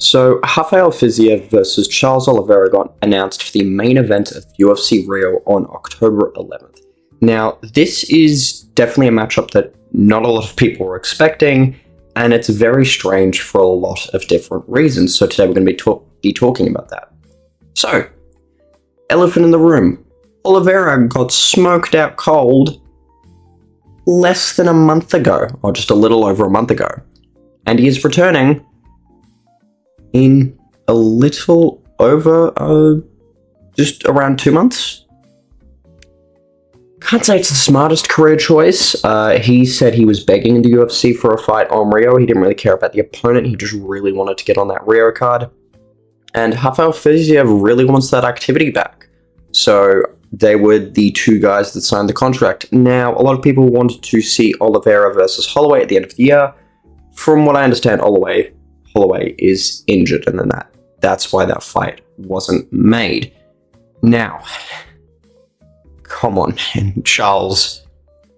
So, Rafael Fiziev versus Charles Oliveira got announced for the main event of UFC Rio on October 11th. Now, this is definitely a matchup that not a lot of people were expecting, and it's very strange for a lot of different reasons. So today we're going to be talking about that. So, elephant in the room. Oliveira got smoked out cold less than a month ago, or just a little over a month ago. And he is returning in a little over, just around 2 months. Can't say it's the smartest career choice. He said he was begging the UFC for a fight on Rio. He didn't really care about the opponent. He just really wanted to get on that Rio card. And Rafael Fiziev really wants that activity back. So they were the two guys that signed the contract. Now, a lot of people wanted to see Oliveira versus Holloway at the end of the year. From what I understand, Holloway is injured, and then that's why that fight wasn't made. Now, come on, man, Charles.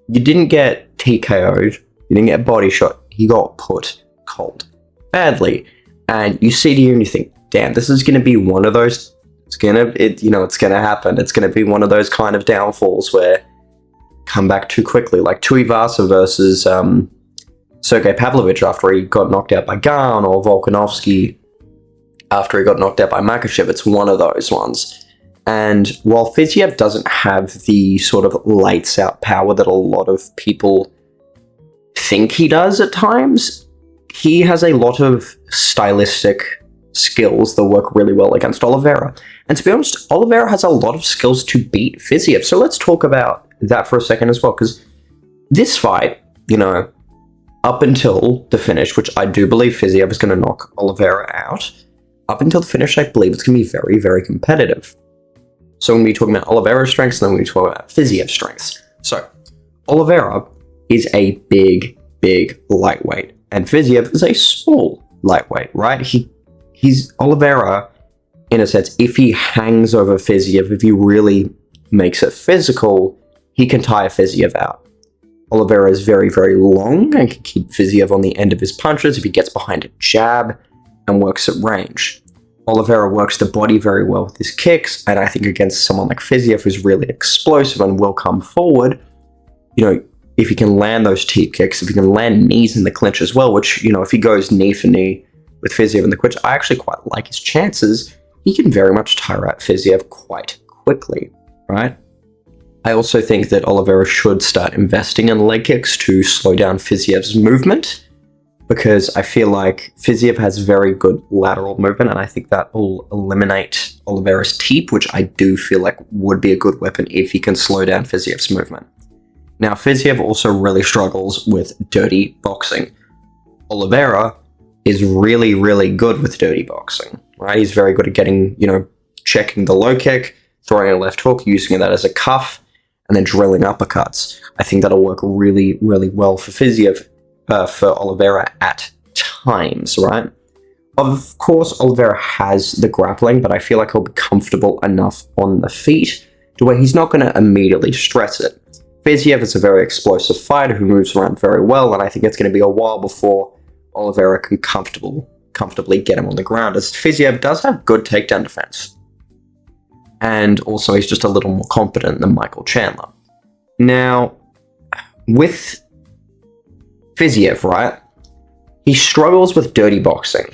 You didn't get TKO'd, you didn't get body shot, he got put cold. Badly. And you see it and you think, damn, this is going to be one of those, it's going to happen. It's going to be one of those kind of downfalls where come back too quickly, like Tuivasa versus Sergey Pavlovich after he got knocked out by Gan, or Volkanovski after he got knocked out by Makhachev. It's one of those ones. And while Fiziev doesn't have the sort of lights out power that a lot of people think he does at times, he has a lot of stylistic skills that work really well against Oliveira. And to be honest, Oliveira has a lot of skills to beat Fiziev. So let's talk about that for a second as well, because this fight, up until the finish, which I do believe Fiziev is going to knock Oliveira out, up until the finish, I believe it's going to be very, very competitive. So I'm going to be talking about Oliveira's strengths, and then we're going to talk about Fiziev's strengths. So, Oliveira is a big, big lightweight, and Fiziev is a small lightweight, right? He's Oliveira, in a sense, if he hangs over Fiziev, if he really makes it physical, he can tire Fiziev out. Oliveira is very, very long and can keep Fiziev on the end of his punches if he gets behind a jab and works at range. Oliveira works the body very well with his kicks, and I think against someone like Fiziev, who's really explosive and will come forward, if he can land those teep kicks, if he can land knees in the clinch as well, which, if he goes knee for knee with Fiziev in the clinch, I actually quite like his chances. He can very much tire out Fiziev quite quickly, right? I also think that Oliveira should start investing in leg kicks to slow down Fiziev's movement, because I feel like Fiziev has very good lateral movement, and I think that will eliminate Oliveira's teep, which I do feel like would be a good weapon if he can slow down Fiziev's movement. Now, Fiziev also really struggles with dirty boxing. Oliveira is really, really good with dirty boxing, right? He's very good at getting, checking the low kick, throwing a left hook, using that as a cuff, and then drilling uppercuts. I think that'll work really, really well for Fiziev, for Oliveira at times, right? Of course, Oliveira has the grappling, but I feel like he'll be comfortable enough on the feet to where he's not going to immediately stress it. Fiziev is a very explosive fighter who moves around very well, and I think it's going to be a while before Oliveira can comfortably get him on the ground, as Fiziev does have good takedown defense. And also, he's just a little more competent than Michael Chandler. Now, with Fiziev, right, he struggles with dirty boxing,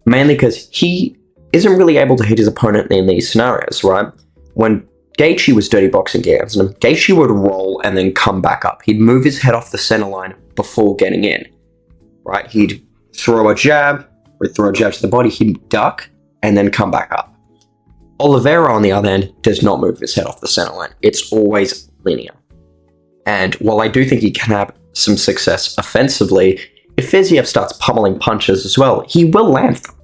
mainly because he isn't really able to hit his opponent in these scenarios, right? When Gaethje was dirty boxing against him, Gaethje would roll and then come back up. He'd move his head off the center line before getting in, right? He'd throw a jab to the body, he'd duck, and then come back up. Oliveira, on the other end, does not move his head off the center line. It's always linear. And while I do think he can have some success offensively, if Fiziev starts pummeling punches as well, he will land them.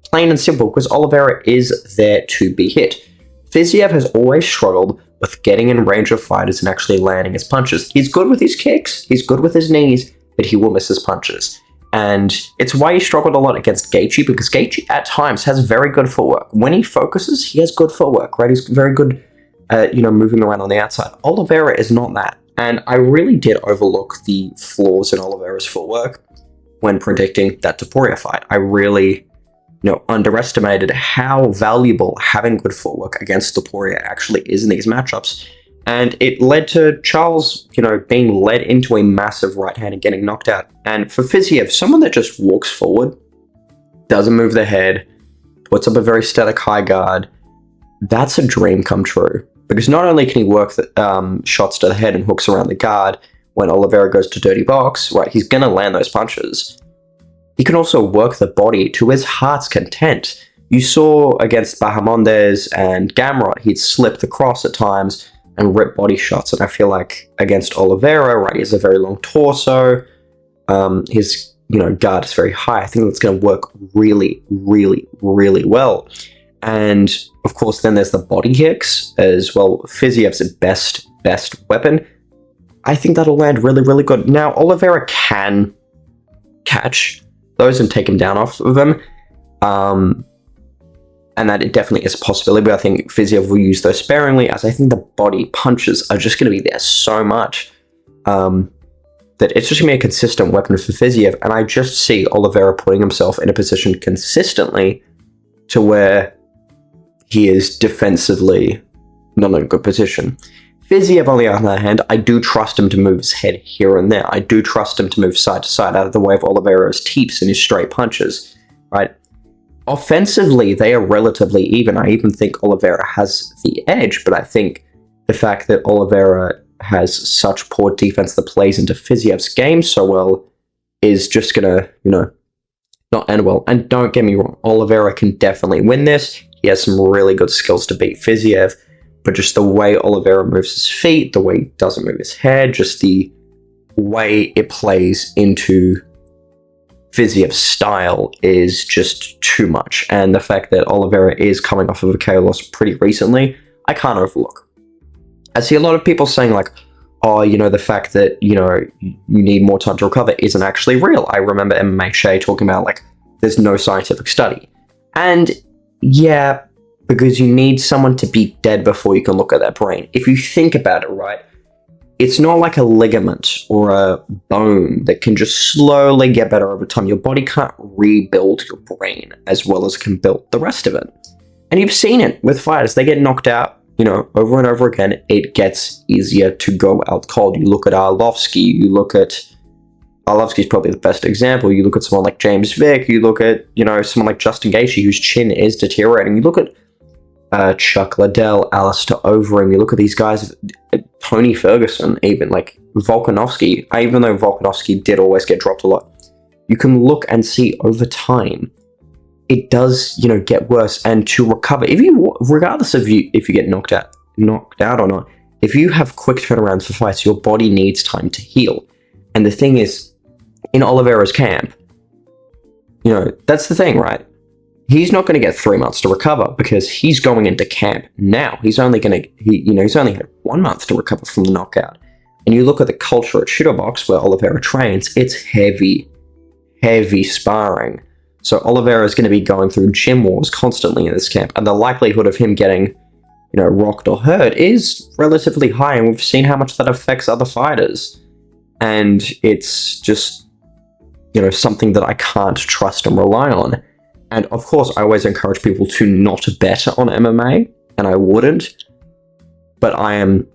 Plain and simple, because Oliveira is there to be hit. Fiziev has always struggled with getting in range of fighters and actually landing his punches. He's good with his kicks, he's good with his knees, but he will miss his punches. And it's why he struggled a lot against Gaethje, because Gaethje at times has very good footwork. When he focuses, he has good footwork, right? He's very good at, moving around on the outside. Oliveira is not that. And I really did overlook the flaws in Oliveira's footwork when predicting that Topuria fight. I really underestimated how valuable having good footwork against the Poirier actually is in these matchups. And it led to Charles, being led into a massive right hand and getting knocked out. And for Fiziev, someone that just walks forward, doesn't move their head, puts up a very static high guard, that's a dream come true. Because not only can he work the shots to the head and hooks around the guard when Oliveira goes to dirty box, right, he's going to land those punches. He can also work the body to his heart's content. You saw against Bahamondes and Gamrot, he'd slip the cross at times and rip body shots. And I feel like against Oliveira, right, he has a very long torso. His guard is very high. I think that's going to work really, really, really well. And of course, then there's the body kicks as well. Fiziev's best weapon. I think that'll land really, really good. Now, Oliveira can catch those and take him down off of him. And that it definitely is a possibility, but I think Fiziev will use those sparingly, as I think the body punches are just going to be there so much that it's just going to be a consistent weapon for Fiziev. And I just see Oliveira putting himself in a position consistently to where he is defensively not in a good position. Fiziev, on the other hand, I do trust him to move his head here and there. I do trust him to move side to side out of the way of Oliveira's teeps and his straight punches, right? Offensively, they are relatively even. I even think Oliveira has the edge, but I think the fact that Oliveira has such poor defense that plays into Fiziev's game so well is just gonna, not end well. And don't get me wrong, Oliveira can definitely win this. He has some really good skills to beat Fiziev, but just the way Oliveira moves his feet, the way he doesn't move his head, just the way it plays into Fiziev's style is just too much. And the fact that Oliveira is coming off of a KO loss pretty recently, I can't overlook. I see a lot of people saying like, oh, the fact that, you need more time to recover isn't actually real. I remember MMA Shay talking about like, there's no scientific study. And yeah, because you need someone to be dead before you can look at their brain. If you think about it, right, it's not like a ligament or a bone that can just slowly get better over time. Your body can't rebuild your brain as well as it can build the rest of it. And you've seen it with fighters. They get knocked out, over and over again. It gets easier to go out cold. You look at Arlovsky, Arlovsky's probably the best example. You look at someone like James Vick, you look at, someone like Justin Gaethje, whose chin is deteriorating. You look at Chuck Liddell, Alistair Overeem, you look at these guys, Tony Ferguson, even, like Volkanovski, even though Volkanovski did always get dropped a lot, you can look and see over time, it does, get worse. And to recover, regardless of if you get knocked out or not, if you have quick turnarounds for fights, your body needs time to heal. And the thing is, in Oliveira's camp, that's the thing, right? He's not going to get 3 months to recover because he's going into camp now. He's only had 1 month to recover from the knockout. And you look at the culture at Shooterbox where Oliveira trains, it's heavy, heavy sparring. So Oliveira is going to be going through gym wars constantly in this camp, and the likelihood of him getting, rocked or hurt is relatively high, and we've seen how much that affects other fighters. And it's just, something that I can't trust and rely on. And of course, I always encourage people to not bet on MMA, and I wouldn't. But I am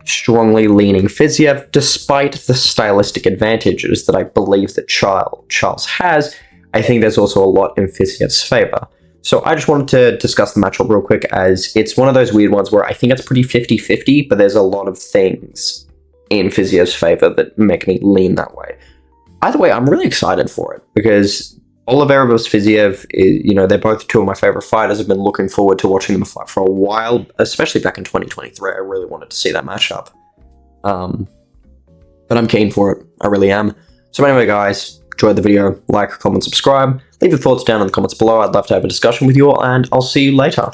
strongly leaning Fiziev, despite the stylistic advantages that I believe that Charles has. I think there's also a lot in Fiziev's favor. So I just wanted to discuss the matchup real quick, as it's one of those weird ones where I think it's pretty 50-50, but there's a lot of things in Fiziev's favor that make me lean that way. Either way, I'm really excited for it, because Oliveira versus Fiziev, they're both two of my favorite fighters. I've been looking forward to watching them fight for a while, especially back in 2023. I really wanted to see that matchup. But I'm keen for it. I really am. So anyway, guys, enjoyed the video. Like, comment, subscribe. Leave your thoughts down in the comments below. I'd love to have a discussion with you all, and I'll see you later.